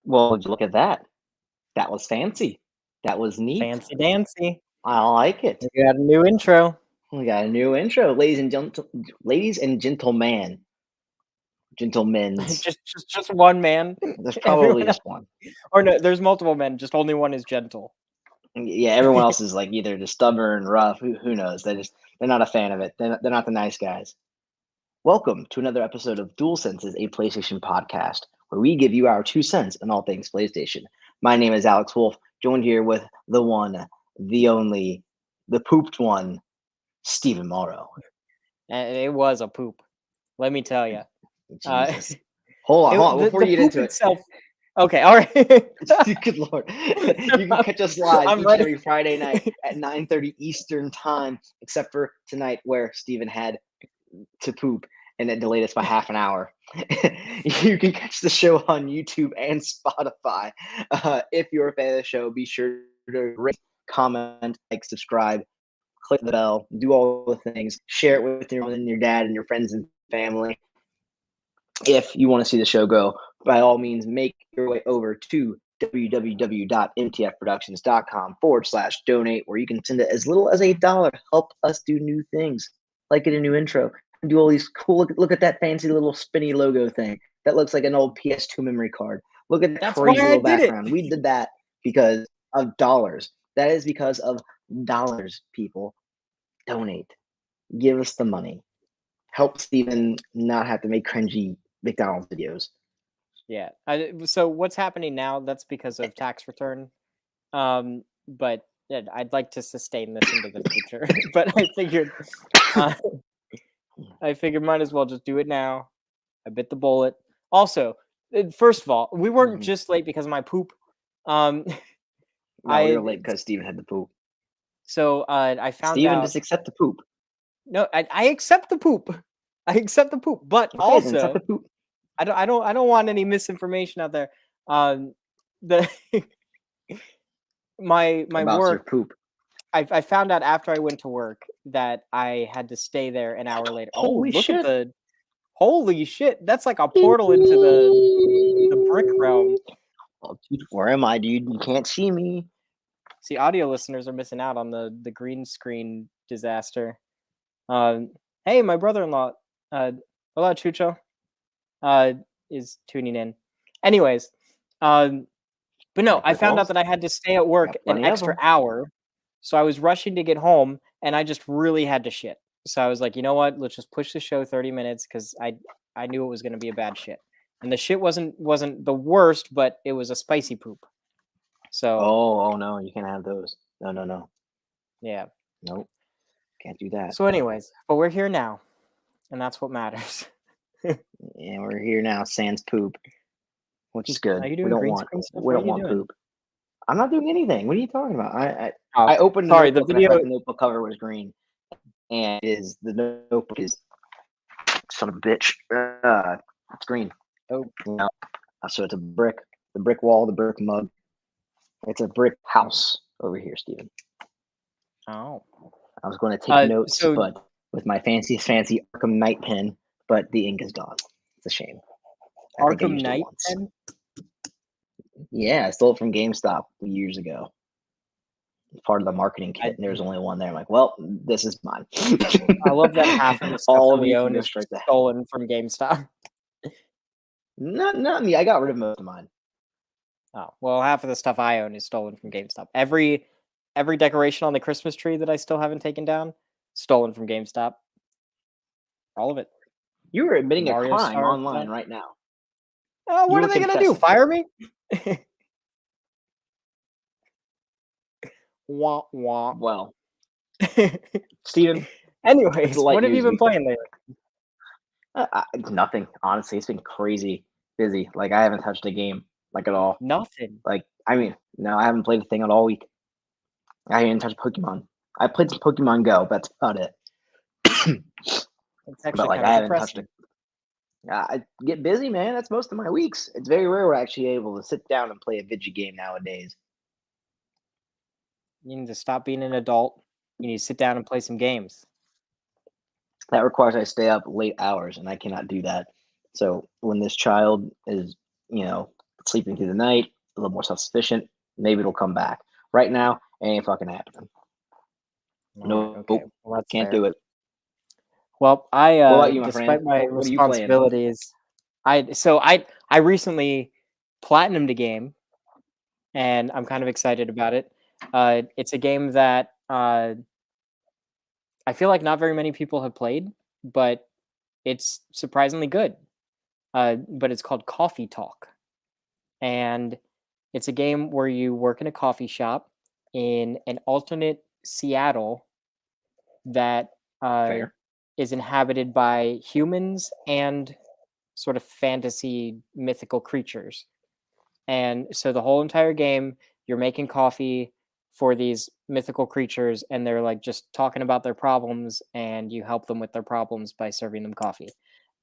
Well, would you look at that? That was fancy. That was neat. Fancy dancy. I like it. We got a new intro. We got a new intro, ladies and gentlemen, gentlemen's. just one man. There's probably Everyone just one. or no, there's multiple men. Just only one is gentle. Yeah, everyone else is like either just stubborn, rough. Who knows? They're not a fan of it. They're not the nice guys. Welcome to another episode of Dual Senses, a PlayStation podcast, where we give you our 2 cents on all things PlayStation. My name is Alex Wolfe, joined here with the one, the only, the pooped one, Stephen Marro. And it was a poop. Let me tell you. Jesus. Hold on. Before you get into itself, okay, all right. Good Lord. You can catch us live each and every Friday night at 9:30 Eastern time, except for tonight where Stephen had to poop and it delayed us by half an hour. You can catch the show on YouTube and Spotify. If you're a fan of the show, be sure to rate, comment, like, subscribe, click the bell, do all the things, share it with your mom and your dad and your friends and family. If you want to see the show go, by all means, make your way over to www.mtfproductions.com/donate, where you can send it as little as $1. Help us do new things, like get a new intro, and do all these cool. Look at that fancy little spinny logo thing that looks like an old PS2 memory card. Look at that crazy little background. We did that because of dollars. That is because of dollars, people. Donate. Give us the money. Help Steven not have to make cringy McDonald's videos. Yeah. So what's happening now? That's because of tax return. But yeah, I'd like to sustain this into the future. But I figured might as well just do it now. I bit the bullet. Also, first of all, we weren't just late because of my poop. No, we were late because Steven had the poop. So I found Steven out. Just accept the poop. No, I accept the poop. I accept the poop, but okay, also the poop. I don't want any misinformation out there. My about work. Your poop. I found out after I went to work that I had to stay there an hour later. Holy shit! Holy shit! That's like a portal into the brick realm. Oh, dude, where am I, dude? You can't see me. See, audio listeners are missing out on the green screen disaster. Hey, my brother-in-law, hola Chucho, is tuning in. Anyways, but no, I found out that I had to stay at work an extra hour, so I was rushing to get home, and I just really had to shit. So I was like, you know what? Let's just push the show 30 minutes because I knew it was going to be a bad shit, and the shit wasn't the worst, but it was a spicy poop. So oh no, you can't have those. No. Yeah. Nope. Can't do that. So anyways, but we're here now, and that's what matters. Yeah, we're here now, sans poop, which is good. Are you doing we don't want poop. I'm not doing anything. What are you talking about? I opened the notebook, the video. The notebook cover was green, and the notebook is son of a bitch. It's green. Oh, no. So it's a brick. The brick wall, the brick mug. It's a brick house over here, Steven. Oh. I was going to take notes, but with my fancy Arkham Knight pen, but the ink is gone. It's a shame. Arkham Knight pen? Yeah, I stole it from GameStop years ago. Part of the marketing kit, and there's only one there. I'm like, well, this is mine. I love that half of the stuff we own is stolen from GameStop. Not me. I got rid of most of mine. Oh, well, half of the stuff I own is stolen from GameStop. Every decoration on the Christmas tree that I still haven't taken down, stolen from GameStop. All of it. You were admitting a crime online right now. What are they going to do? Fire me? Wah, wah. Well, Steven. Anyways, what have you been playing lately? Nothing. Honestly, it's been crazy busy. Like, I haven't touched a game, like, at all. Nothing. Like, I mean, no, I haven't played a thing at all week. I didn't touch Pokemon. I played some Pokemon Go. That's about it. It's actually but, like, I haven't touched it. I get busy, man. That's most of my weeks. It's very rare we're actually able to sit down and play a video game nowadays. You need to stop being an adult. You need to sit down and play some games. That requires I stay up late hours, and I cannot do that. So when this child is, sleeping through the night, a little more self-sufficient. Maybe it'll come back. Right now, it ain't fucking happening. All right, okay. Well, that's can't fair. do it. Well, What about you, my despite friend? my What are you playing? responsibilities, I recently platinumed a game, and I'm kind of excited about it. It's a game that I feel like not very many people have played, but it's surprisingly good. But it's called Coffee Talk, and it's a game where you work in a coffee shop in an alternate Seattle that Fair. is inhabited by humans and sort of fantasy mythical creatures. And so the whole entire game, you're making coffee for these mythical creatures, and they're like just talking about their problems, and you help them with their problems by serving them coffee.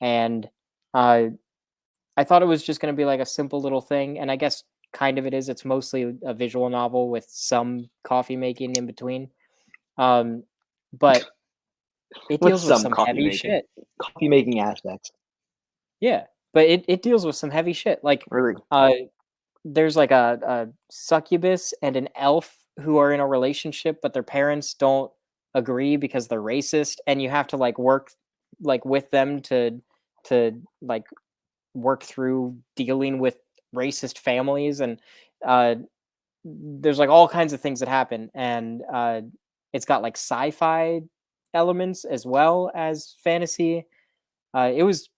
And uh, I thought it was just going to be like a simple little thing, and I guess kind of it is. It's mostly a visual novel with some coffee making in between. But it With deals with some some coffee heavy making. shit. Coffee making aspects. Yeah, but it deals with some heavy shit. Like, Really? there's like a succubus and an elf who are in a relationship, but their parents don't agree because they're racist, and you have to like work like with them to like work through dealing with racist families, and uh, there's like all kinds of things that happen, and it's got like sci-fi elements as well as fantasy. It was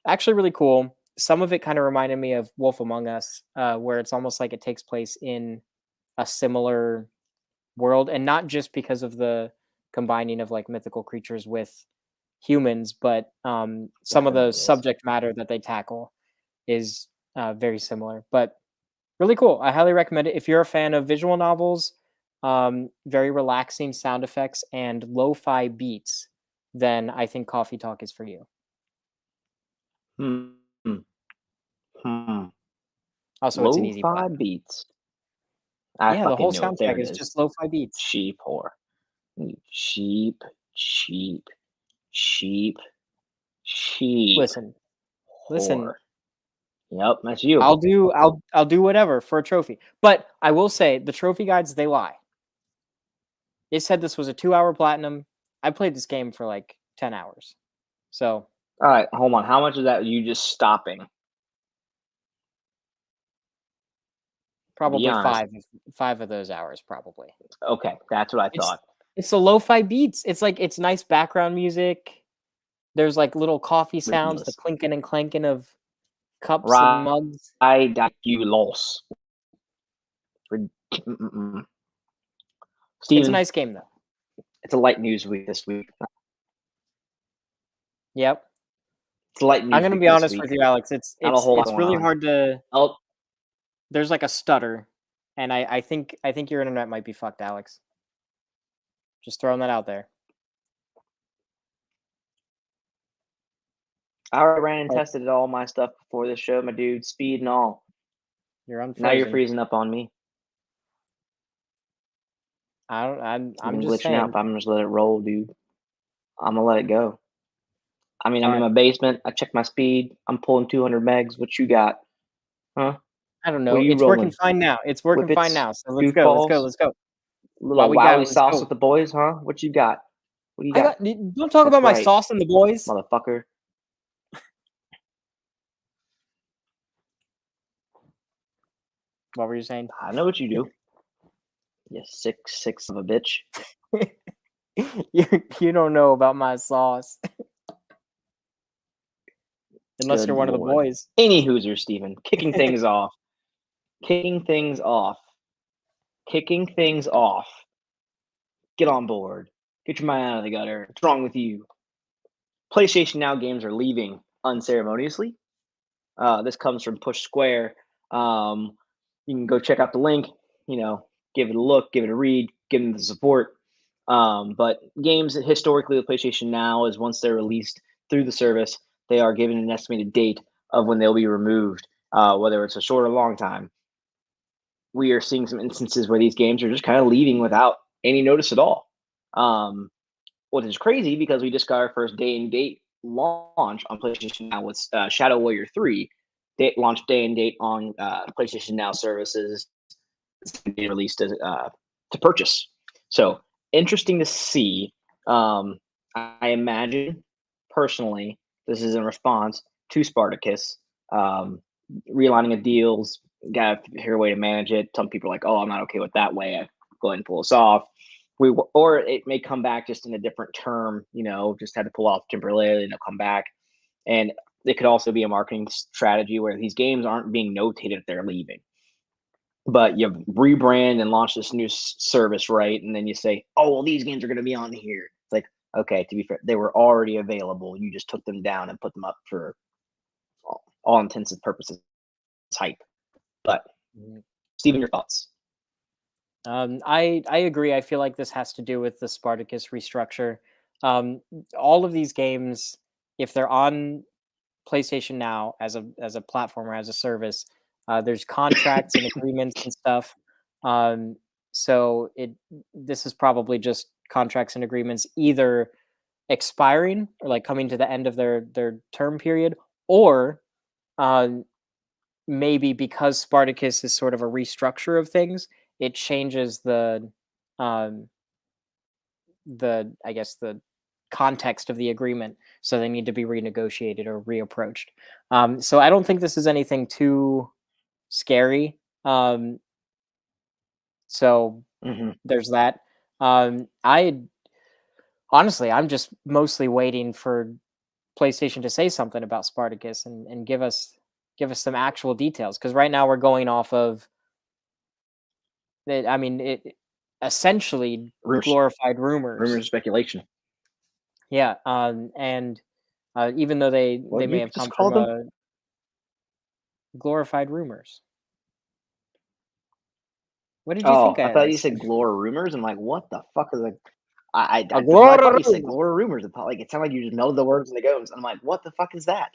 actually really cool. Some of it kind of reminded me of Wolf Among Us, where it's almost like it takes place in a similar world, and not just because of the combining of like mythical creatures with humans, but some of the Definitely is. subject matter that they tackle is very similar. But really cool. I highly recommend it if you're a fan of visual novels, very relaxing sound effects, and lo-fi beats. Then I think Coffee Talk is for you. Hmm. Hmm. Also, it's an easy Lo-fi platinum. beats. I Yeah, the whole fucking knew it. There soundtrack it is is. just lo-fi beats. Cheap whore. Cheap, cheap, cheap, cheap Listen, whore. listen. Yep, that's you. I'll do whatever for a trophy. But I will say the trophy guides, they lie. They said this was a 2-hour platinum. I played this game for like 10 hours. So All right, hold on. How much is that you just stopping? Be probably honest. five of those hours probably. Okay, that's what I It's thought. it's the lo-fi beats. It's like it's nice background music. There's like little coffee sounds, the Ridiculous. clinking and clanking of cups and mugs. Right, that you lost. Mm-mm. It's a Steven, nice game though. it's a light news week this week. Yep. It's a light I'm news gonna week be this honest week. with you, Alex. It's Not a it's whole lot it's going really on. hard to. Oh, There's like a stutter, and I think your internet might be fucked, Alex. Just throwing that out there. I already ran and Oh, tested all my stuff before this show, my dude. Speed and all. you're Now you're unfrozen. freezing up on me. I don't. I'm You're just glitching out, saying. but I'm just let it roll, dude. I'm gonna let it go. I mean, All I'm in right. my basement. I checked my speed. I'm pulling 200 megs. What you got? Huh? I don't What know. are you It's working rolling? fine now. It's working fine Whippets? now. So let's go. Let's go. Goofballs? Let's go. While Little we got it, wowie let's sauce go. with the boys, huh? What you got? What do you I got? got. Don't talk That's about my right, sauce and the boys. motherfucker. What were you saying? I know what you do. You sick of a bitch. You don't know about my sauce unless Good you're one of the lord. boys. Any Hoosier, Steven. Kicking things off. Kicking things off. Kicking things off. Get on board. Get your mind out of the gutter. What's wrong with you? PlayStation Now games are leaving unceremoniously. This comes from Push Square. You can go check out the link. Give it a look, give it a read, give them the support. But games that historically with PlayStation Now is once they're released through the service, they are given an estimated date of when they'll be removed, whether it's a short or long time. We are seeing some instances where these games are just kind of leaving without any notice at all. Which is crazy because we just got our first day and date launch on PlayStation Now with Shadow Warrior 3, launch day and date on PlayStation Now services. It's going to be released to purchase. So interesting to see. I imagine personally, this is in response to Spartacus realigning of deals. Got to figure a way to manage it. Some people are like, "Oh, I'm not okay with that way. I go ahead and pull us off." Or it may come back just in a different term. Just had to pull off temporarily and they'll come back. And it could also be a marketing strategy where these games aren't being notated if they're leaving, but you rebrand and launch this new service, right? And then you say, "Oh, well, these games are going to be on here." It's like, okay, to be fair, they were already available. You just took them down and put them up for all intents and purposes hype. But Steven, your thoughts? I agree. I feel like this has to do with the Spartacus restructure. All of these games, if they're on PlayStation Now as a platform or as a service, there's contracts and agreements and stuff. So this is probably just contracts and agreements either expiring or like coming to the end of their term period, or maybe because Spartacus is sort of a restructure of things, it changes the I guess the context of the agreement, so they need to be renegotiated or reapproached. So I don't think this is anything too scary. So there's that. I honestly, I'm just mostly waiting for PlayStation to say something about Spartacus and give us some actual details, because right now we're going off of it. I mean, it essentially glorified rumors and speculation. Yeah, and even though they may have come from glorified rumors. What did you think? I thought you said Glor rumors. I'm like, what the fuck is like? I thought you said Glor rumors. It sounded like you just melded the words and the goes. I'm like, what the fuck is that?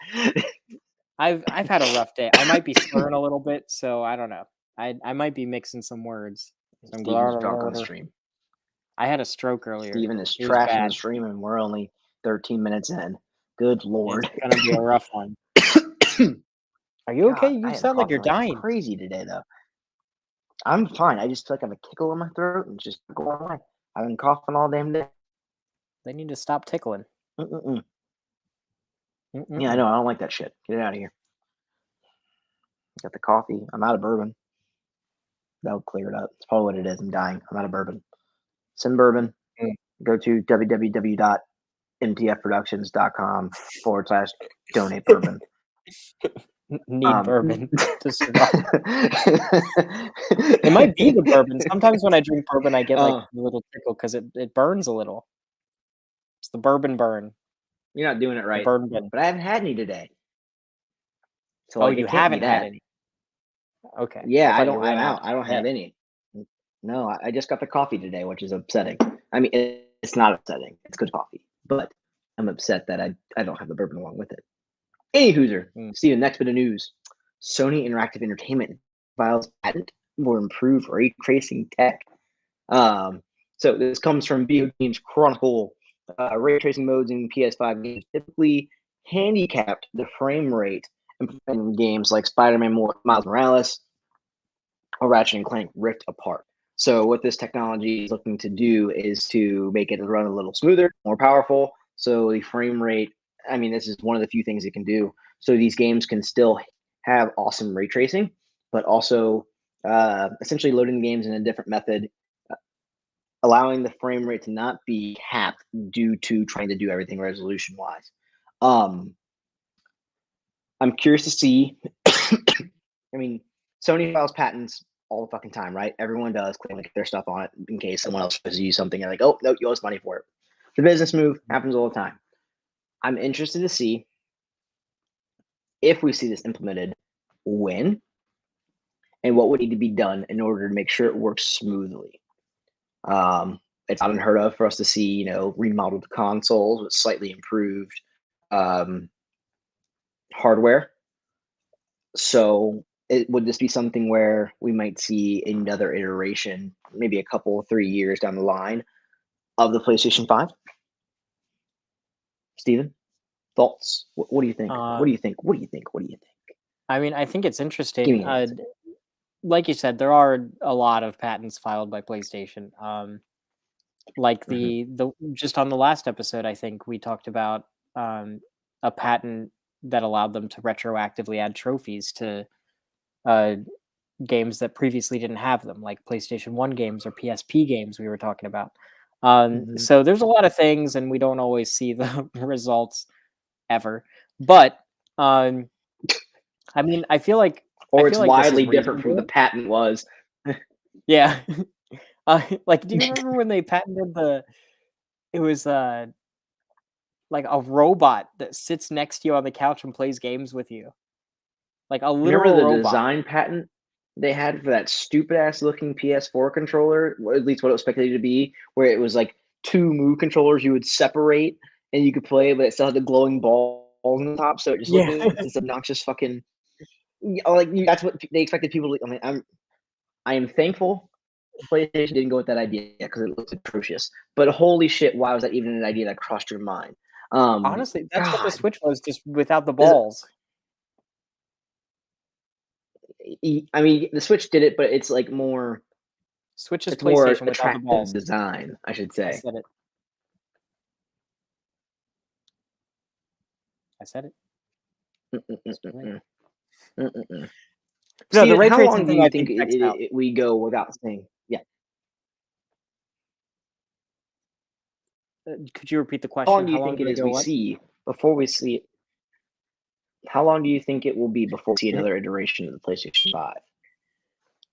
I've had a rough day. I might be slurring a little bit, so I don't know. I might be mixing some words. Steven's drunk on the stream. I had a stroke earlier. Steven is trashing the stream, and we're only 13 minutes in. Good lord, it's gonna be a rough one. Are you okay? You sound like you're dying. Crazy today, though. I'm fine. I just feel like I have a tickle in my throat and just going away. I've been coughing all damn day. They need to stop tickling. Yeah, I know. I don't like that shit. Get it out of here. Got the coffee. I'm out of bourbon. That'll clear it up. It's probably what it is. I'm dying. I'm out of bourbon. Send bourbon. Go to www.mtfproductions.com/donate bourbon. Need bourbon to survive. It might be the bourbon. Sometimes when I drink bourbon, I get like a little tickle because it burns a little. It's the bourbon burn. You're not doing it right. Bourbon burn. But I haven't had any today. So you haven't had any? Okay. Yeah, I don't. I'm out. I don't have any. No, I just got the coffee today, which is upsetting. I mean, it's not upsetting. It's good coffee, but I'm upset that I don't have the bourbon along with it. Any hooser. Steven, next bit of news. Sony Interactive Entertainment files patent for improved ray tracing tech. So this comes from Video Games Chronicle. Ray tracing modes in PS5 games typically handicapped the frame rate in games like Spider-Man Miles Morales or Ratchet and Clank Rift Apart. So what this technology is looking to do is to make it run a little smoother, more powerful. So the frame rate, I mean, this is one of the few things it can do. So these games can still have awesome ray tracing, but also essentially loading the games in a different method, allowing the frame rate to not be capped due to trying to do everything resolution-wise. I'm curious to see. I mean, Sony files patents all the fucking time, right? Everyone does claim to get their stuff on it in case someone else tries to use something. They're like, oh, no, you owe us money for it. The business move happens all the time. I'm interested to see if we see this implemented, when, and what would need to be done in order to make sure it works smoothly. It's not unheard of for us to see, remodeled consoles with slightly improved hardware. So would this be something where we might see another iteration, maybe a couple, 3 years down the line, of the PlayStation 5? Steven, thoughts? What do you think? What do you think? I mean, I think it's Give interesting. me an answer. Like you said, there are a lot of patents filed by PlayStation. Like Mhm. the just on the last episode, I think we talked about a patent that allowed them to retroactively add trophies to uh, games that previously didn't have them, like PlayStation 1 games or PSP games we were talking about. Mhm. So there's a lot of things, and we don't always see the results ever. But um, I mean, I Or feel it's like this widely is different from the reasonable. patent was. Yeah. Like, do you remember when they patented the? It was like a robot that sits next to you on the couch and plays games with you, like a Remember literal the robot. design patent they had for that stupid ass looking PS4 controller, or at least what it was speculated to be, where it was like two Move controllers you would separate and you could play, but it still had the glowing balls on the top, so it just looked Yeah. like this obnoxious fucking. That's what they expected people to. I mean, I am thankful PlayStation didn't go with that idea because it looks atrocious. But holy shit, why was that even an idea that crossed your mind? Honestly, that's what the God, Switch was, just without the is balls. I mean, the Switch did it, but it's like more. Switch is It's more PlayStation without the attractive balls. design, I should I say. said it. I said it. It's too late. Mm-mm-mm-mm-mm. Mm-mm-mm. No, the Steven, ray how tracing long do thing you I think think checks out. we go without saying? Yeah. Could you repeat the How question? long do How you long think do it we is go we what? see before we see it? How long do you think it will be before we see another iteration of the PlayStation 5?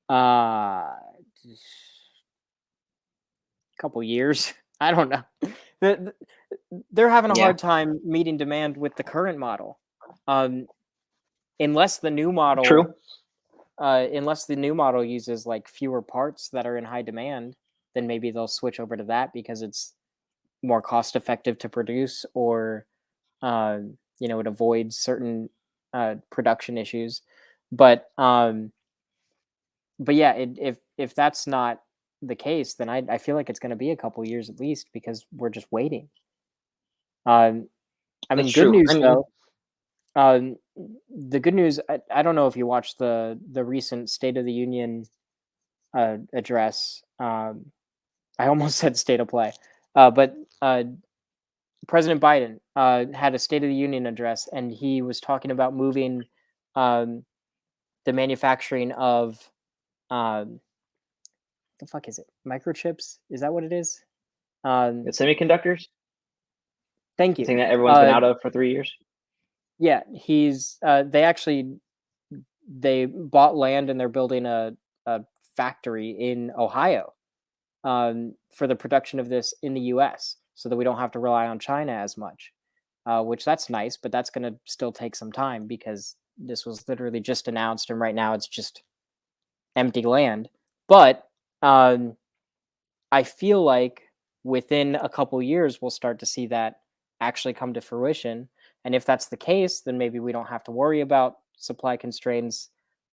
Uh, couple years. I don't know. The they're having a Yeah, hard time meeting demand with the current model. Um, unless the new model true. unless the new model uses like fewer parts that are in high demand, then maybe they'll switch over to that because it's more cost effective to produce, or it avoids certain production issues. But yeah, if that's not the case, then I feel like it's going to be a couple years at least because we're just waiting. Um, I That's mean, good true. I news mean, though. Um, the good news. I don't know if you watched the recent State of the Union address. I almost said state of play, but President Biden had a State of the Union address, and he was talking about moving um, the manufacturing of um, the fuck is it? Microchips? Is that what it is? the Um, semiconductors, thank the you. thing that everyone's been Uh, out of for 3 years. yeah, he's. They bought land and they're building a factory in Ohio for the production of this in the U.S. so that we don't have to rely on China as much. Which that's nice, but that's going to still take some time because this was literally just announced, and right now it's just empty land. But um, I feel like within a couple years we'll start to see that actually come to fruition. And if that's the case, then maybe we don't have to worry about supply constraints.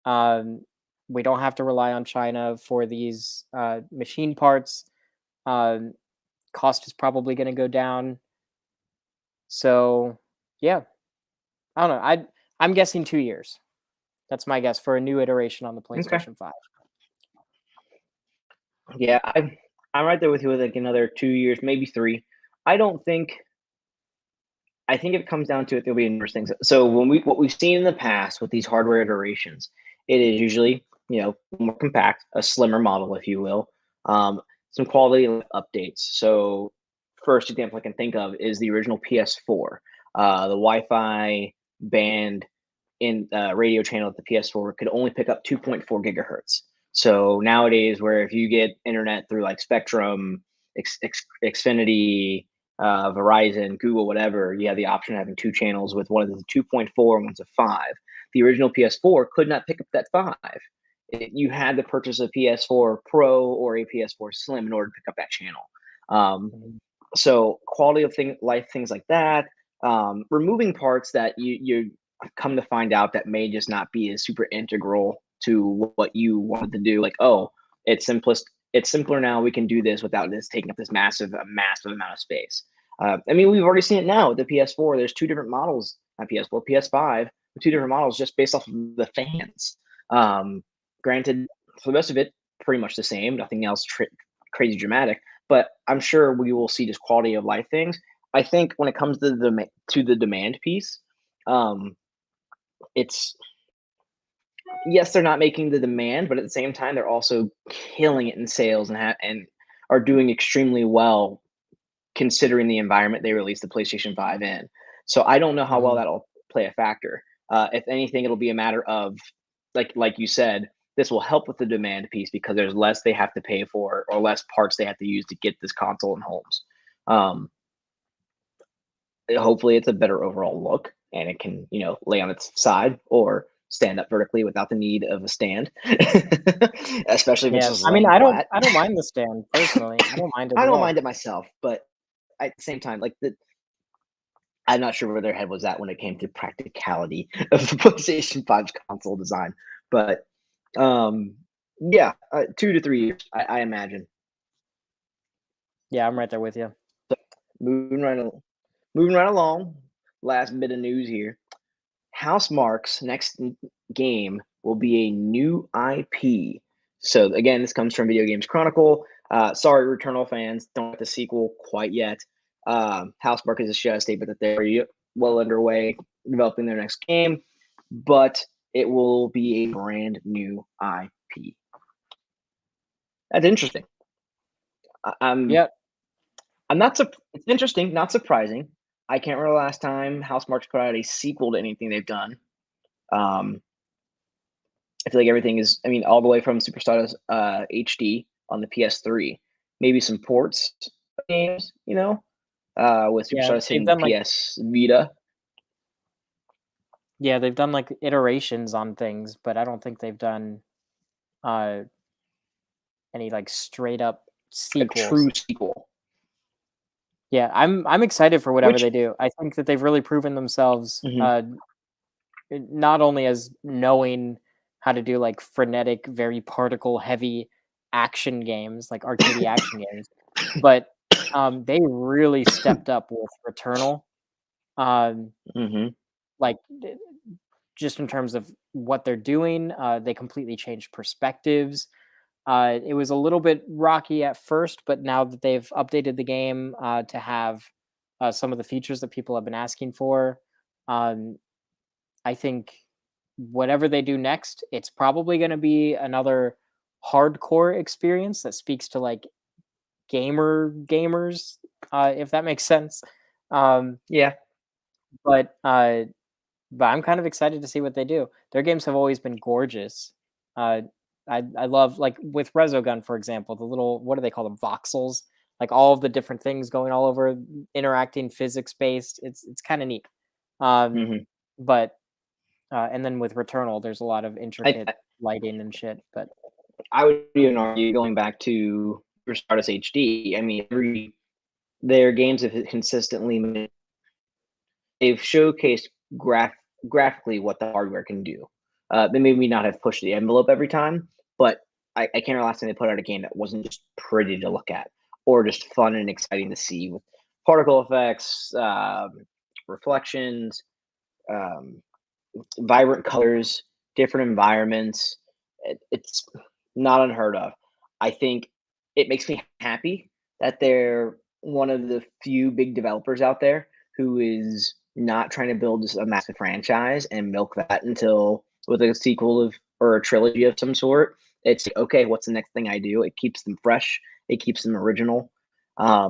Um, we don't have to rely on China for these machine parts. Um, Cost is probably going to go down. So, yeah, I don't know. I'm guessing 2 years. That's my guess for a new iteration on the Okay. PlayStation 5. Yeah, I'm right there with you with like another 2 years, maybe three. I don't think. I think if it comes down to it, there'll be numerous things. So what we've seen in the past with these hardware iterations, it is usually more compact, a slimmer model, if you will, some quality updates. So first example I can think of is the original PS4, the Wi-Fi band in radio channel at the PS4 could only pick up 2.4 gigahertz. So nowadays, where if you get internet through like Spectrum, Xfinity, Verizon, Google, whatever, you have the option of having two channels with one of the 2.4 and one's a 5. The original PS4 could not pick up that 5. You had to purchase a PS4 Pro or a PS4 Slim in order to pick up that channel. Um, Mhm. so quality of life, things like that, removing parts that you come to find out that may just not be as super integral to what you wanted to do. Like, oh, it's simpler now. We can do this without this taking up this massive amount of space. I mean, we've already seen it now with the PS4. There's two different models on PS4, PS5, two different models just based off of the fans. Granted, for the rest of it, pretty much the same. Nothing else crazy dramatic. But I'm sure we will see just quality of life things. I think when it comes to the demand piece, it's yes, they're not making the demand, but at the same time, they're also killing it in sales and are doing extremely well considering the environment they released the PlayStation 5 in. So I don't know how well Mhm. that'll play a factor. If anything, it'll be a matter of like you said, this will help with the demand piece because there's less they have to pay for or less parts they have to use to get this console in homes. Um, Hopefully, it's a better overall look and it can lay on its side or stand up vertically without the need of a stand, especially if it's Yeah, just I mean, laying flat. I don't mind the stand personally. I don't mind it I at don't all. mind it myself, but at the same time, I'm not sure where their head was at when it came to practicality of the PlayStation 5's console design. But yeah, 2 to 3 years, I imagine. Yeah, I'm right there with you. Moving right, moving right along. Last bit of news here. Housemarque's next game will be a new IP. So again, this comes from Video Games Chronicle. Sorry, Returnal fans, don't get the sequel quite yet. Housemarque has just stated that they're well underway developing their next game, but it will be a brand new IP. That's interesting. I'm Yeah, I'm not. It's interesting, not surprising. I can't remember the last time Housemarque's put out a sequel to anything they've done. Um, I feel like everything is. I mean, all the way from Superstardust HD on the PS3, maybe some ports of games. With yeah, Superstardust they've hitting the done like PS Vita. yeah, they've done like iterations on things, but I don't think they've done uh any like straight up A sequels. true sequel. Yeah, I'm excited for whatever Which they do. I think that they've really proven themselves mhm, not only as knowing how to do like frenetic, very particle heavy action games, like arcadey action games, but they really stepped up with Returnal. Um, mhm, like just in terms of what they're doing, they completely changed perspectives. It was a little bit rocky at first, but now that they've updated the game to have some of the features that people have been asking for, um, I think whatever they do next, it's probably going to be another hardcore experience that speaks to like gamers, if that makes sense. Um, yeah, but uh, but I'm kind of excited to see what they do. Their games have always been gorgeous. Uh, I love like with Resogun, for example, the little what do they call them voxels? Like all of the different things going all over, interacting, physics based. It's kind of neat. Um, mhm. but and then with Returnal, there's a lot of I intricate lighting and shit. But I would even argue going back to Superstardust HD. I mean, their games have consistently they've showcased graphically what the hardware can do. They maybe not have pushed the envelope every time, but I can't remember last time they put out a game that wasn't just pretty to look at or just fun and exciting to see with particle effects, reflections, um, vibrant colors, different environments. It's not unheard of. I think it makes me happy that they're one of the few big developers out there who is not trying to build just a massive franchise and milk that until with a sequel of or a trilogy of some sort. It's okay. What's the next thing I do? It keeps them fresh. It keeps them original. I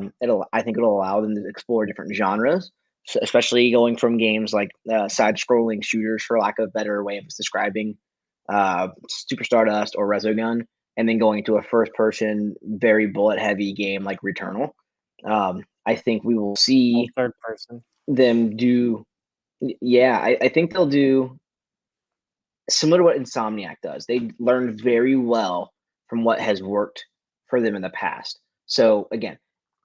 think it'll allow them to explore different genres, especially going from games like side-scrolling shooters, for lack of a better way of describing Super Stardust or Resogun, and then going to a first-person, very bullet-heavy game like Returnal. I think we will all see third person. them do. Yeah, I think they'll do similar to what Insomniac does. They learn very well from what has worked for them in the past. So again,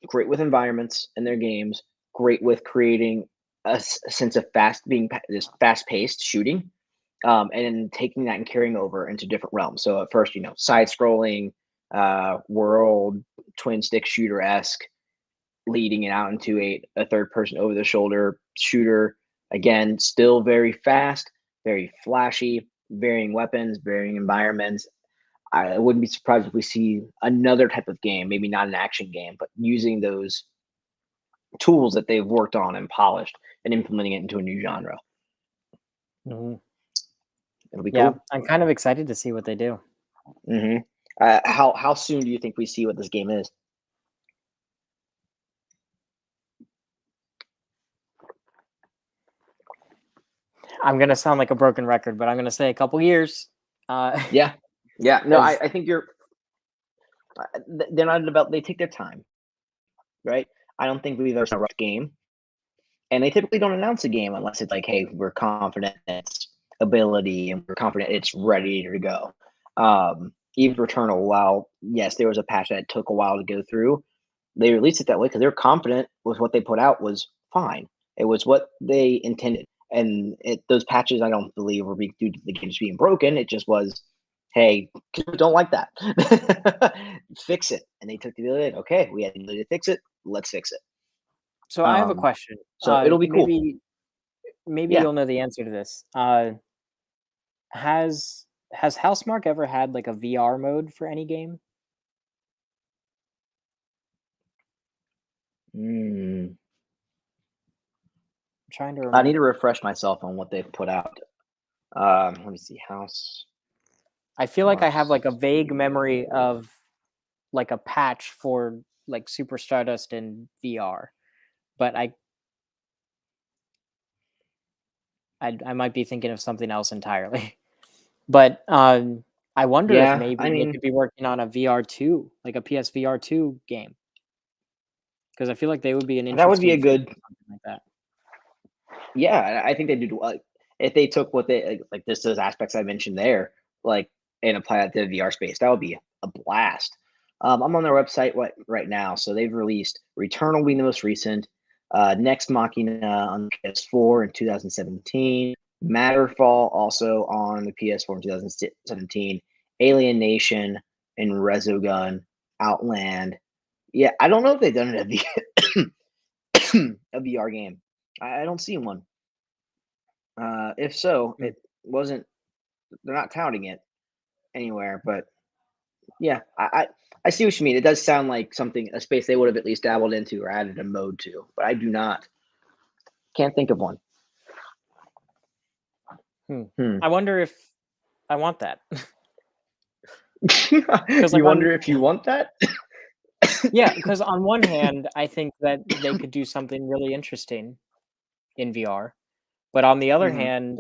great with environments in their games, great with creating a sense of this fast paced shooting, and then taking that and carrying over into different realms. So at first, side scrolling, world twin stick shooter esque, leading it out into a third person over the shoulder shooter. Again, still very fast, very flashy, varying weapons, varying environments. I wouldn't be surprised if we see another type of game, maybe not an action game, but using those tools that they've worked on and polished and implementing it into a new genre. Mhm. It'll be Yeah, cool. I'm kind of excited to see what they do. How soon do you think we see what this game is? I'm gonna sound like a broken record, but I'm gonna say a couple years. Yeah. No, As- I think you're. They're not about. They take their time, right? I don't think we've ever seen a rush game, and they typically don't announce a game unless it's like, hey, we're confident in its ability and we're confident it's ready to go. Even Returnal, while yes, there was a patch that took a while to go through, they released it that way because they're confident with what they put out was fine. It was what they intended, and those patches I don't believe were being due to the games being broken. It just was, hey, people don't like that. Fix it, and they took the ability. Okay, we had the ability to fix it. Let's fix it. so I have a question. So it'll be cool. Maybe Yeah. you'll know the answer to this. Has Housemarque ever had like a VR mode for any game? Mm. I'm trying to I need remember. to refresh myself on what they've put out. Let me see. House. I feel like I have Marks. like a vague memory of like a patch for like Super Stardust in VR, but I might be thinking of something else entirely. But I wonder if Yeah, maybe I they mean, could be working on a VR2, like a PSVR2 game, because I feel like they would be an that would be interesting a fit good. for something like that. Yeah, I think they do. If they took what they like, just those aspects I mentioned there, like, and apply that to the VR space, that would be a blast. I'm on their website right now, so they've released Returnal being the most recent, Next Machina on PS4 in 2017, Matterfall also on the PS4 in 2017, Alien Nation and Resogun, Outland. Yeah, I don't know if they've done a VR game. I don't see one. If so, Hmm. it wasn't. They're not touting it anywhere, but yeah, I see what you mean. It does sound like something a space they would have at least dabbled into or added a mode to, but I do not. Can't think of one. Hmm. I wonder if I want that. Because You like wonder if you want that? yeah, because on one hand, I think that they could do something really interesting in VR, but on the other Mhm. hand,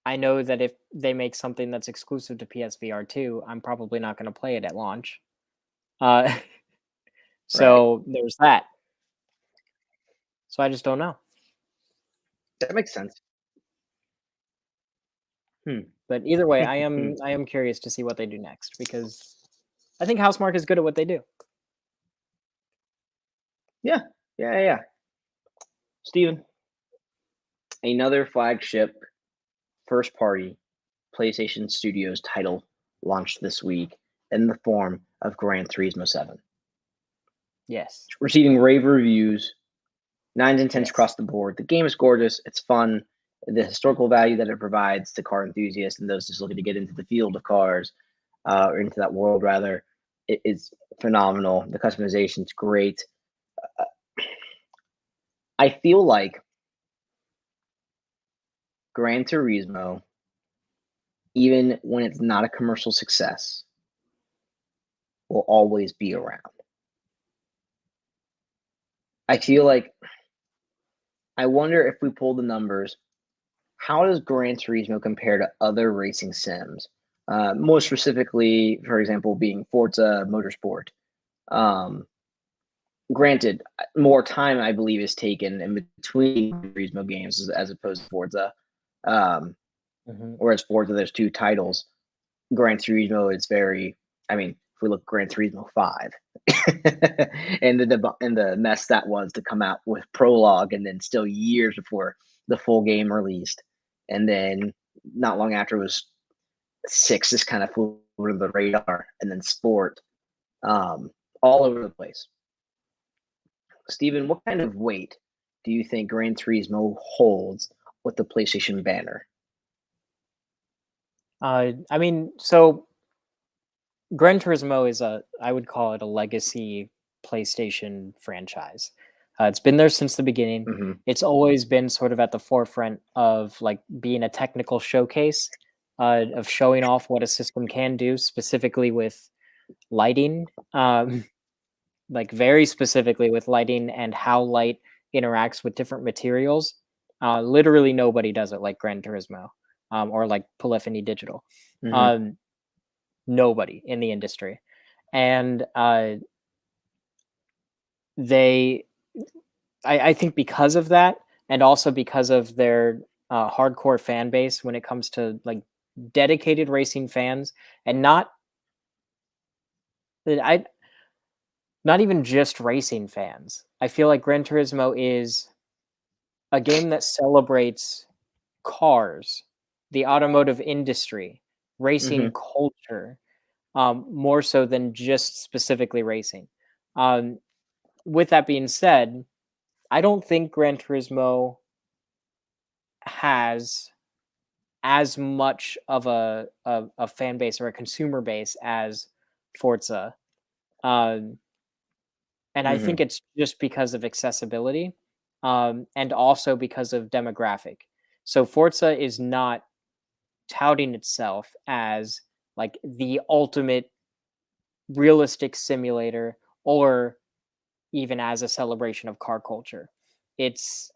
I know that if they make something that's exclusive to PSVR2, I'm probably not going to play it at launch. Uh, Right. so there's that. So I just don't know. That makes sense. Hmm. But either way, I am curious to see what they do next because I think Housemarque is good at what they do. Yeah. Yeah. Steven, another flagship first party PlayStation Studios title launched this week in the form of Gran Turismo 7. Yes. Receiving rave reviews, 9s and 10s Yes. across the board. The game is gorgeous. It's fun. The historical value that it provides to car enthusiasts and those just looking to get into the field of cars, or into that world rather, it is phenomenal. The customization's great. I feel like Gran Turismo, even when it's not a commercial success, will always be around. I feel like I wonder if we pull the numbers, how does Gran Turismo compare to other racing sims? More specifically, for example, being Forza Motorsport. Um, Granted, more time I believe is taken in between Turismo games as opposed to Forza. Um, Hmm. Whereas Forza, there's two titles. Gran Turismo is very. I mean, if we look at Gran Turismo 5, and the mess that was to come out with prologue, and then still years before the full game released, and then not long after was 6 just kind of flew under the radar, and then Sport, um, all over the place. Steven, what kind of weight do you think Gran Turismo holds with the PlayStation banner? I mean, so Gran Turismo is I would call it a legacy PlayStation franchise. It's been there since the beginning. Hmm. It's always been sort of at the forefront of like being a technical showcase, of showing off what a system can do, specifically with lighting, like very specifically with lighting and how light interacts with different materials. Literally nobody does it like Gran Turismo, or like Polyphony Digital. Hmm. Um, Nobody in the industry. And they I think because of that, and also because of their hardcore fan base when it comes to like dedicated racing fans, and I not even just racing fans. I feel like Gran Turismo is a game that celebrates cars, the automotive industry, Hmm. racing culture, more so than just specifically racing. Um, with that being said, I don't think Gran Turismo has as much of a fan base or a consumer base as Forza. Um, and I Hmm. think it's just because of accessibility, and also because of demographic. So Forza is not touting itself as like the ultimate realistic simulator or even as a celebration of car culture. It's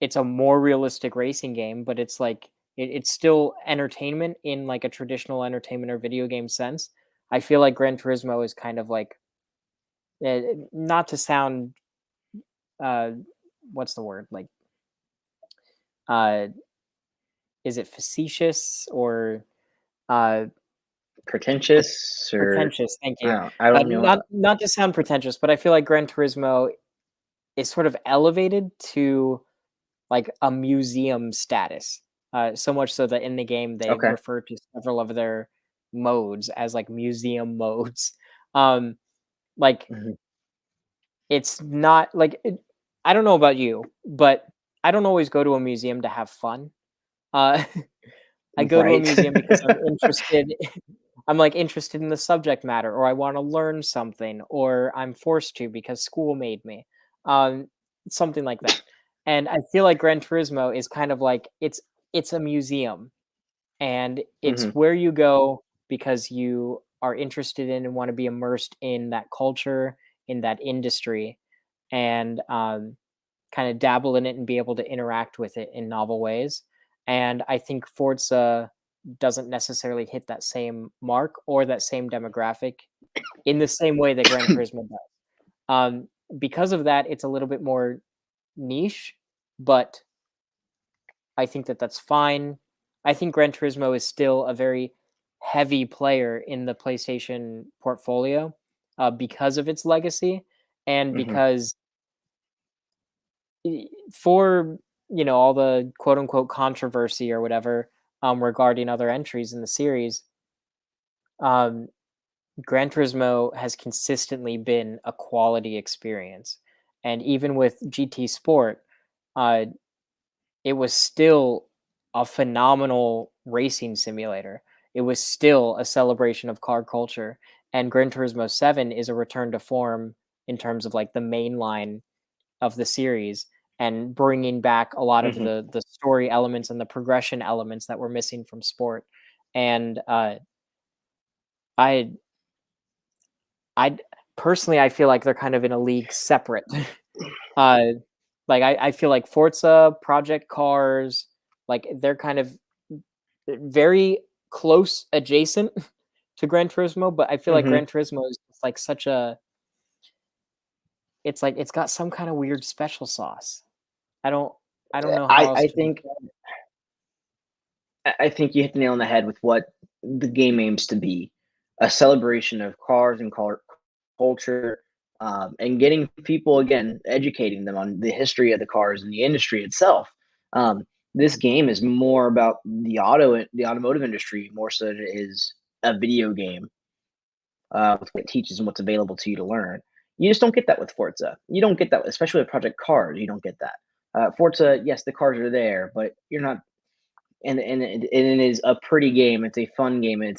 it's a more realistic racing game, but it's like it's still entertainment in like a traditional entertainment or video game sense. I feel like Gran Turismo is kind of like, not to sound, uh what's the word, like, uh is it facetious or uh pre- Pretentious, or pretentious? Thank I you. don't Not know. not to sound pretentious, but I feel like Gran Turismo is sort of elevated to like a museum status. So much so that in the game they Okay. refer to several of their modes as like museum modes. Um, like Hmm. it's not like I don't know about you, but I don't always go to a museum to have fun. Uh, I go to a Right. museum because I'm interested. I'm like interested in the subject matter, or I want to learn something, or I'm forced to because school made me. Um, Something like that. And I feel like Gran Turismo is kind of like it's a museum, and it's Hmm. where you go because you are interested in and want to be immersed in that culture, in that industry, and kind of dabble in it and be able to interact with it in novel ways. And I think Forza doesn't necessarily hit that same mark or that same demographic in the same way that Gran Turismo does. Because of that, it's a little bit more niche, but I think that that's fine. I think Gran Turismo is still a very heavy player in the PlayStation portfolio, because of its legacy and Hmm. because for all the quote unquote controversy or whatever, regarding other entries in the series, um, Gran Turismo has consistently been a quality experience, and even with GT Sport, uh, it was still a phenomenal racing simulator. It was still a celebration of car culture, and Gran Turismo 7 is a return to form in terms of like the main line of the series and bringing back a lot of Hmm. the story elements and the progression elements that were missing from sport. And I I personally I feel like they're kind of in a league separate. uh, like I feel like Forza, Project Cars, like they're kind of very close adjacent to Gran Turismo, but I feel like Hmm. Gran Turismo is just like such a it's like it's got some kind of weird special sauce. I don't I don't know how else I to think describe it. I think you hit the nail on the head with what the game aims to be: a celebration of cars and car culture, and getting people, again, educating them on the history of the cars and the industry itself. Um, this game is more about the automotive industry more so than it is a video game, with what it teaches and what's available to you to learn. You just don't get that with Forza. You don't get that, especially with Project Cars. You don't get that. Forza, yes, the cars are there, but you're not. And it is a pretty game. It's a fun game, and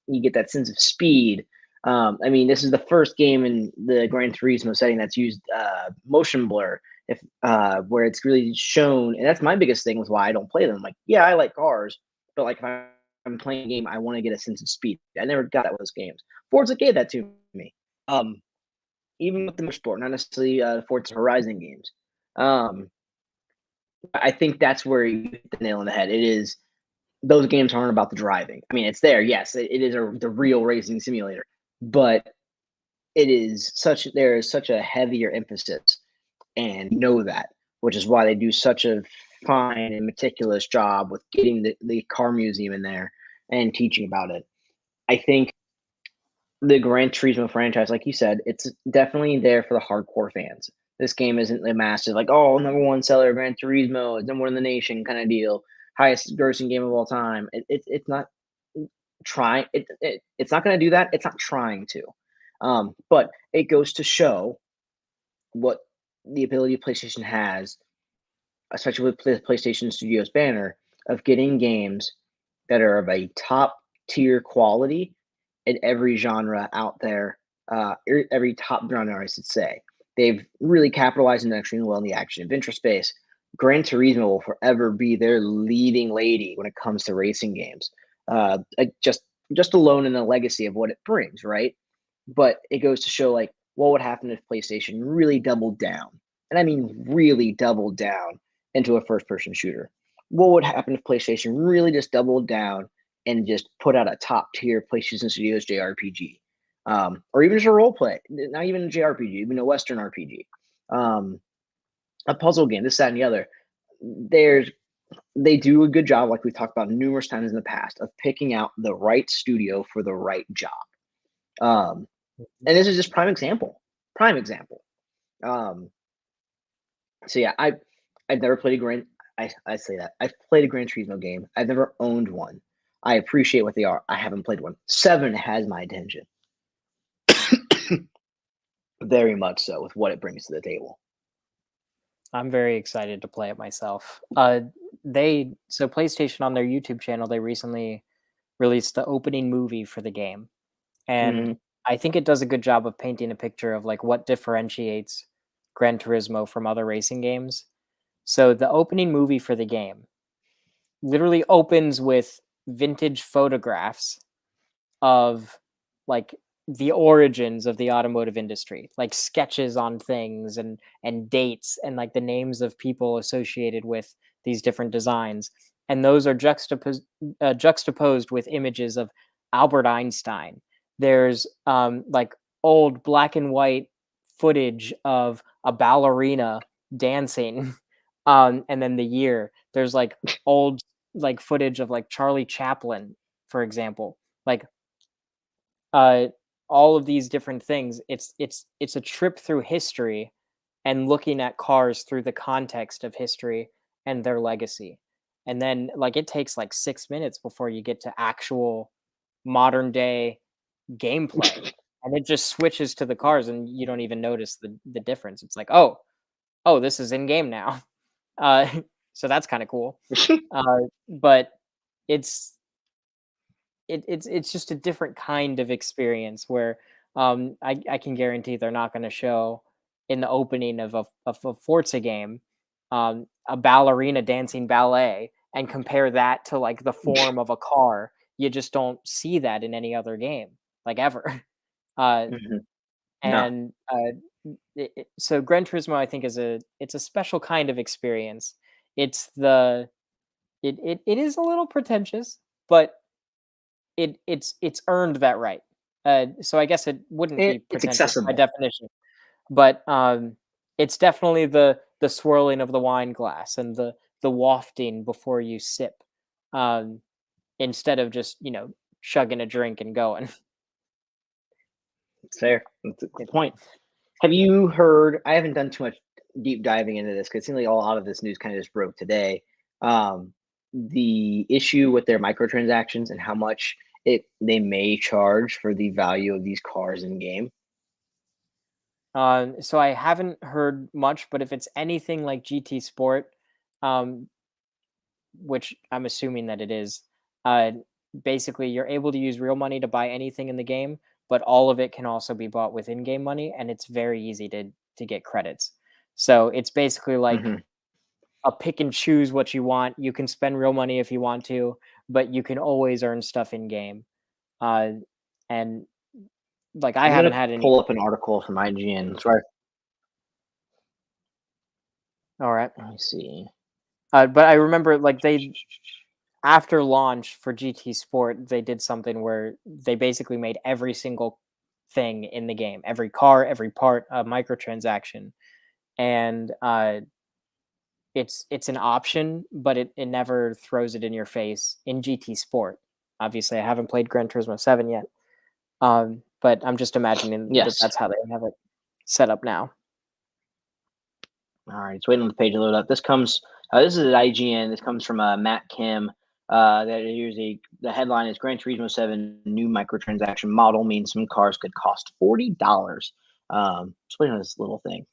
you get that sense of speed. I mean, this is the first game in the Gran Turismo setting that's used motion blur, if where it's really shown. And that's my biggest thing with why I don't play them. Like, yeah, I like cars, but like if I'm playing a game, I want to get a sense of speed. I never got that with those games. Forza gave that to me. Even with the motorsport, not necessarily Forza Horizon games. Um, I think that's where you hit the nail on the head. It is those games aren't about the driving. I mean, it's there, yes, it is the real racing simulator, but there is such a heavier emphasis, and you know that, which is why they do such a fine and meticulous job with getting the car museum in there and teaching about it. I think the Gran Turismo franchise, like you said, it's definitely there for the hardcore fans. This game isn't a massive, like, oh, number one seller, Gran Turismo, number one in the nation kind of deal, highest grossing game of all time. It's not trying. It's not going to do that. It's not trying to. But it goes to show what the ability PlayStation has, especially with PlayStation Studios banner, of getting games that are of a top tier quality in every genre out there, every top genre, I should say. They've really capitalized on extremely well in the action adventure space. Gran Turismo will forever be their leading lady when it comes to racing games. Just alone in the legacy of what it brings, right? But it goes to show like what would happen if PlayStation really doubled down, and I mean really doubled down into a first-person shooter. What would happen if PlayStation really just doubled down and just put out a top tier PlayStation Studios JRPG, or even just a role play, not even a JRPG, even a Western RPG, a puzzle game, this, that, and the other. They do a good job, like we've talked about numerous times in the past, of picking out the right studio for the right job. And this is just prime example. Prime example. Um, so yeah, I've never played a Gran. I say that I've played a Gran Turismo game. I've never owned one. I appreciate what they are. I haven't played one. 7 has my attention, very much so, with what it brings to the table. I'm very excited to play it myself. PlayStation on their YouTube channel, they recently released the opening movie for the game, and I think it does a good job of painting a picture of like what differentiates Gran Turismo from other racing games. So the opening movie for the game literally opens with vintage photographs of like the origins of the automotive industry, like sketches on things and dates and like the names of people associated with these different designs, and those are juxtaposed with images of Albert Einstein. There's like old black and white footage of a ballerina dancing, and then the year. There's like old like footage of like Charlie Chaplin, for example, like uh, all of these different things. It's a trip through history and looking at cars through the context of history and their legacy. And then like it takes like 6 minutes before you get to actual modern day gameplay. And it just switches to the cars and you don't even notice the difference. It's like, oh, this is in game now. Uh, so that's kind of cool. But it's it's just a different kind of experience where I can guarantee they're not going to show in the opening of a Forza game a ballerina dancing ballet and compare that to like the form of a car. You just don't see that in any other game, like ever. Uh, No. and so Gran Turismo, I think, it's a special kind of experience. It's the it is a little pretentious, but it's earned that right. So I guess it wouldn't be It's pretentious by accessible. definition, but it's definitely the swirling of the wine glass and the wafting before you sip, um, instead of just chugging a drink and going. It's fair. That's a good point. Have you heard? I haven't done too much deep diving into this because it seems like a lot of this news kind of just broke today. The issue with their microtransactions and how much they may charge for the value of these cars in game. So I haven't heard much, but if it's anything like GT Sport, um, which I'm assuming that it is, uh, basically you're able to use real money to buy anything in the game, but all of it can also be bought with in-game money, and it's very easy to get credits. So it's basically like Mhm. a pick and choose what you want. You can spend real money if you want to, but you can always earn stuff in game. Uh, and like I I'm haven't gonna had any. pull up an article from IGN. Sorry. All right. Let me see. But I remember like they after launch for GT Sport, they did something where they basically made every single thing in the game, every car, every part, a microtransaction, and it's an option, but it never throws it in your face in GT Sport. Obviously, I haven't played Gran Turismo 7 yet, but I'm just imagining that Yes. that's how they have it set up now. All right, it's waiting on the page to load up. This comes. This is at IGN. This comes from Matt Kim. That here's the headline is Gran Turismo 7 new microtransaction model means some cars could cost $40. Just waiting on this little thing.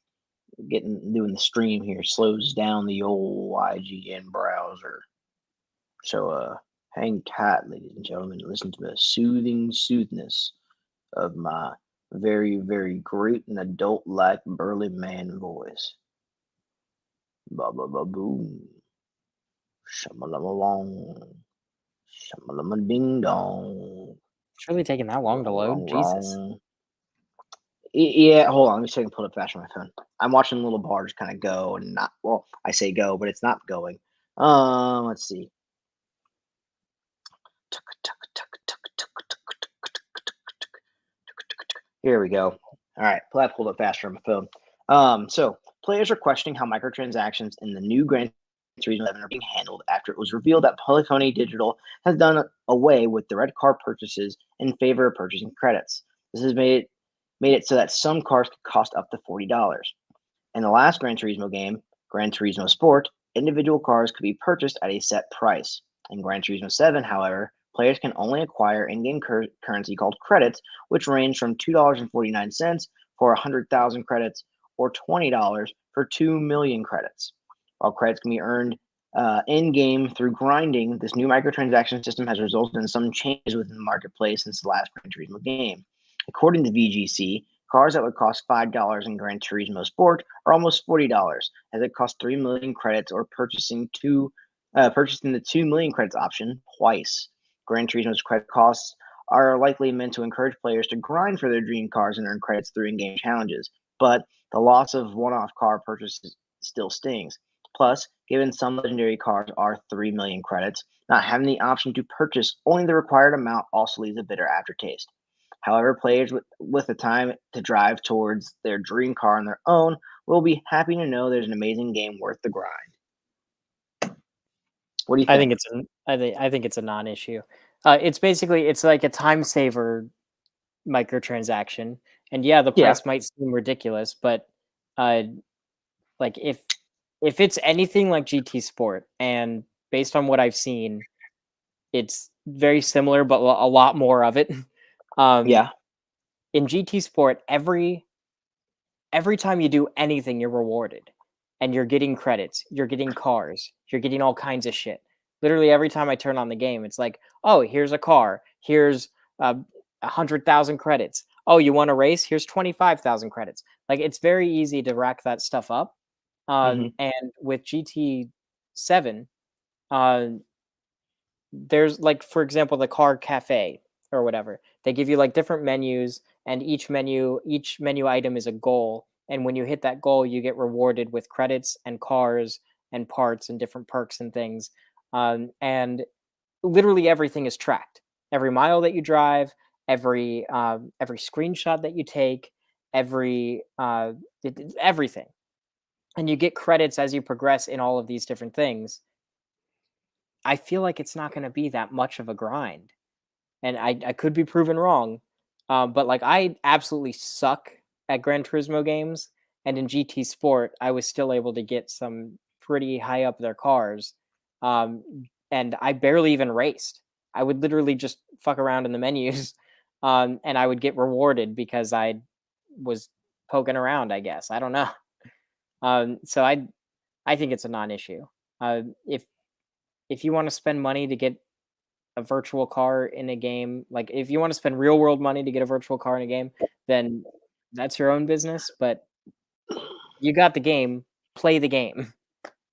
Doing the stream here slows down the old IGN browser. So hang tight, ladies and gentlemen, and listen to the soothing soothness of my very, very great and adult-like burly man voice. Ba ba ba boom. Shamalama long. Shamalama ding dong. It's really taking that long to Wrong, load. wrong, Jesus. wrong. Yeah, hold on. Let me see if I can pull it up faster on my phone. I'm watching little bars kind of go and not. Well, I say go, but it's not going. Let's see. Here we go. All right, I pulled up faster on my phone. So players are questioning how microtransactions in the new Gran Turismo 11 are being handled after it was revealed that Polyphony Digital has done away with direct car purchases in favor of purchasing credits. This has made it so that some cars could cost up to $40. In the last Gran Turismo game, Gran Turismo Sport, individual cars could be purchased at a set price. In Gran Turismo 7, however, players can only acquire in-game currency called credits, which range from $2.49 for 100,000 credits or $20 for 2 million credits. While credits can be earned in-game through grinding, this new microtransaction system has resulted in some changes within the marketplace since the last Gran Turismo game. According to VGC, cars that would cost $5 in Gran Turismo Sport are almost $40, as it costs 3 million credits or purchasing the 2 million credits option twice. Gran Turismo's credit costs are likely meant to encourage players to grind for their dream cars and earn credits through in-game challenges, but the loss of one-off car purchases still stings. Plus, given some legendary cars are 3 million credits, not having the option to purchase only the required amount also leaves a bitter aftertaste. However, players with the time to drive towards their dream car on their own will be happy to know there's an amazing game worth the grind. What do you I think? think I think it's a non-issue. It's basically it's like a time saver microtransaction, and yeah, the Yeah, price might seem ridiculous, but uh, like if it's anything like GT Sport, and based on what I've seen, it's very similar, but a lot more of it. Um, yeah. in GT Sport, every time you do anything, you're rewarded, and you're getting credits, you're getting cars, you're getting all kinds of shit. Literally every time I turn on the game, it's like, oh, here's a car, here's 100,000 credits. Oh, you want a race? Here's 25,000 credits. Like it's very easy to rack that stuff up. Hmm. And with GT7, uh, there's like for example the car cafe or whatever. They give you like different menus, and each menu item is a goal, and when you hit that goal you get rewarded with credits and cars and parts and different perks and things. And literally everything is tracked. Every mile that you drive, every screenshot that you take, everything, and you get credits as you progress in all of these different things. I feel like it's not going to be that much of a grind, and I could be proven wrong. But like I absolutely suck at Gran Turismo games, and in GT Sport, I was still able to get some pretty high up their cars, um, and I barely even raced. I would literally just fuck around in the menus, and I would get rewarded because I was poking around, I guess. I don't know. So I think it's a non-issue. If you want to spend money to get a virtual car in a game, like if you want to spend real world money to get a virtual car in a game, then that's your own business. But you got the game, play the game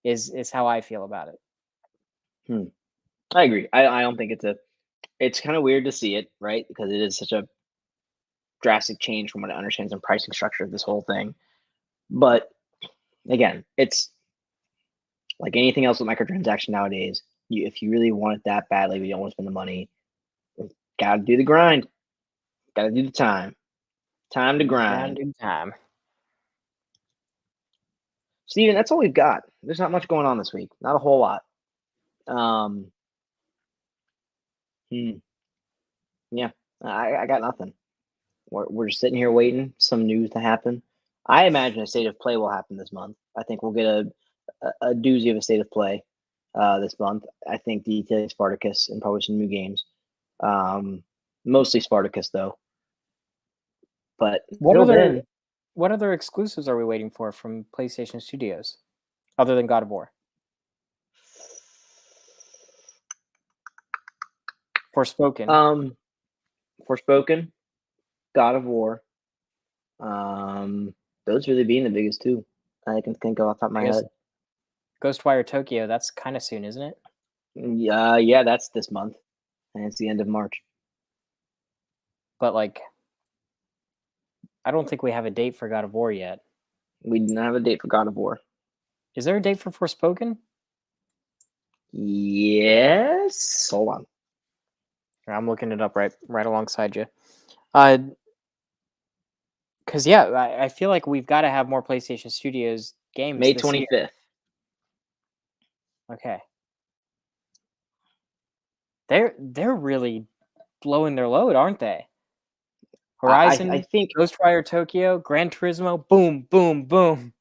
is how I feel about it. I agree. I don't think it's kind of weird to see it, right? Because it is such a drastic change from what I understand in pricing structure of this whole thing. But again, it's like anything else with microtransaction nowadays. If you really want it that badly, but you don't want to spend the money, gotta do the grind. Gotta do the time. Time to grind. Time. Steven, that's all we've got. There's not much going on this week. Not a whole lot. Yeah, I got nothing. We're just sitting here waiting some news to happen. I imagine a state of play will happen this month. I think we'll get a doozy of a state of play this month. I think detailing Spartacus and probably some new games. Mostly Spartacus though. But what other exclusives are we waiting for from PlayStation Studios other than God of War? Forspoken. Forspoken, God of War. Those really being the biggest two I can think of off the top of my head. Ghostwire Tokyo, that's kind of soon, isn't it? Yeah, that's this month, and it's the end of March. But like, I don't think we have a date for God of War yet. We do not have a date for God of War. Is there a date for Forspoken? Yes. Hold on. I'm looking it up right alongside you. Because I feel like we've got to have more PlayStation Studios games. May 25th. Okay. They're really blowing their load, aren't they? Horizon, I think Ghostwire Tokyo, Gran Turismo, boom, boom, boom.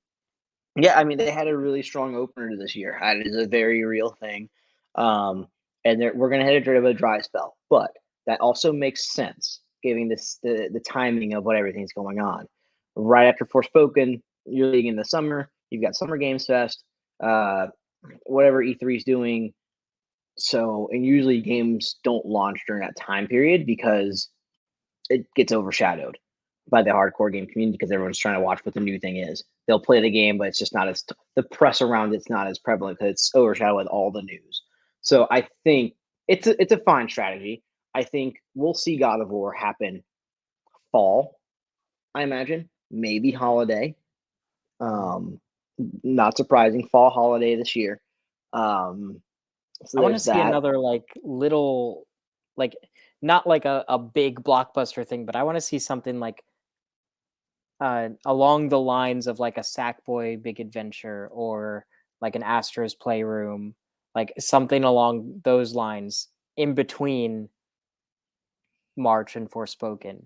Yeah, I mean they had a really strong opener this year. It is a very real thing, and we're gonna hit a bit of a dry spell, but that also makes sense, given the timing of what everything's going on. Right after Forspoken, you're leading in the summer. You've got Summer Games Fest, whatever E3 is doing. So, and usually games don't launch during that time period because it gets overshadowed by the hardcore game community because everyone's trying to watch what the new thing is. They'll play the game, but it's just not as the press around it's not as prevalent because it's overshadowed with all the news. So I think it's a fine strategy. I think we'll see God of War happen fall. I imagine maybe holiday. Not surprising, fall holiday this year. So I want to see another like little, like not like a big blockbuster thing, but I want to see something like along the lines of like a Sackboy Big Adventure or like an Astro's Playroom, like something along those lines in between March and Forspoken.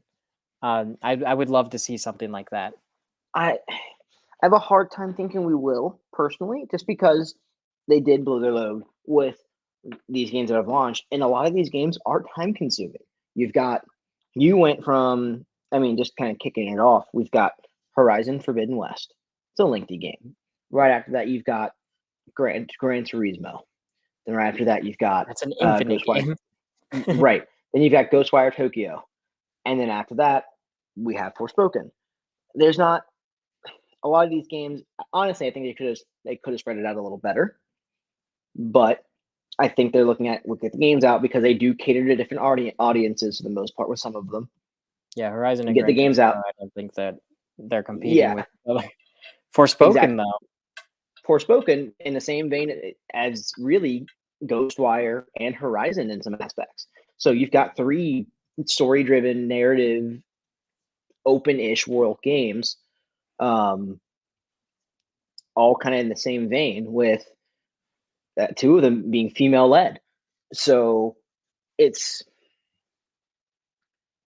I would love to see something like that. I have a hard time thinking we will, personally, just because they did blow their load with these games that have launched, and a lot of these games are time consuming. You went from, I mean, just kind of kicking it off, we've got Horizon Forbidden West. It's a lengthy game. Right after that, you've got Gran Turismo. Then right after that, you've got that's an infinite game. Right. Then you've got Ghostwire Tokyo. And then after that, we have Forspoken. There's not a lot of these games. Honestly, I think they could have spread it out a little better. But I think they're looking at the games out because they do cater to different audiences for the most part with some of them. Yeah, Horizon and get the games out. I don't think that they're competing with each other. Forspoken, though. Forspoken, in the same vein as really Ghostwire and Horizon in some aspects. So you've got 3 story-driven, narrative, open-ish world games, all kind of in the same vein, with 2 of them being female-led. So it's,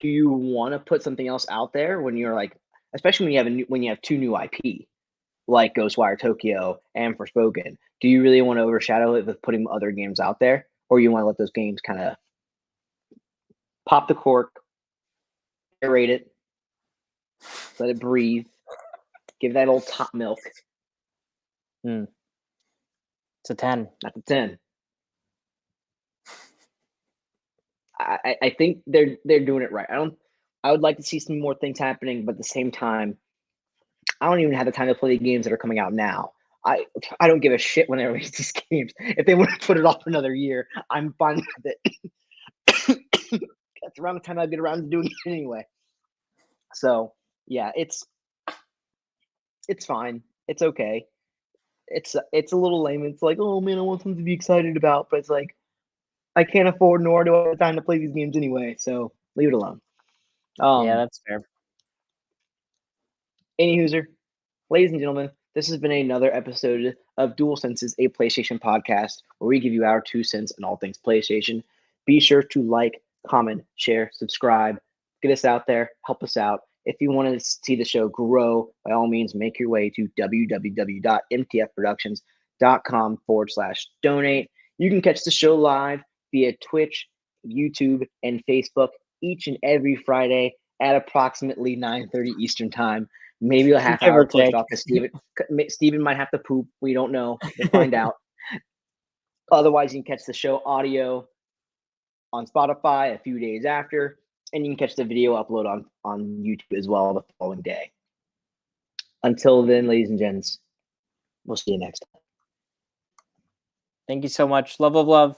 do you want to put something else out there when you're like, especially when you have 2 new IP like Ghostwire Tokyo and Forspoken? Do you really want to overshadow it with putting other games out there, or you want to let those games kind of pop the cork, aerate it, let it breathe, Give that old top milk. It's a 10. That's a 10. I think they're doing it right. I would like to see some more things happening, but at the same time, I don't even have the time to play the games that are coming out now. I don't give a shit when they release these games. If they want to put it off another year, I'm fine with it. That's around the time I'll get around to doing it anyway. So yeah, it's fine. It's okay. It's a little lame. It's like, oh man, I want something to be excited about, but it's like I can't afford nor do I have time to play these games anyway. So leave it alone. Yeah, that's fair. Any hooser, ladies and gentlemen, this has been another episode of Dual Senses, a PlayStation podcast, where we give you our 2 cents on all things PlayStation. Be sure to like, comment, share, subscribe, get us out there, help us out. If you want to see the show grow, by all means, make your way to www.mtfproductions.com/donate. You can catch the show live via Twitch, YouTube, and Facebook each and every Friday at approximately 9:30 Eastern Time. Maybe a half hour pushed off because Steven might have to poop. We don't know. We'll find out. Otherwise, you can catch the show audio on Spotify a few days after, and you can catch the video upload on YouTube as well the following day. Until then, ladies and gents, we'll see you next time. Thank you so much. Love, love, love.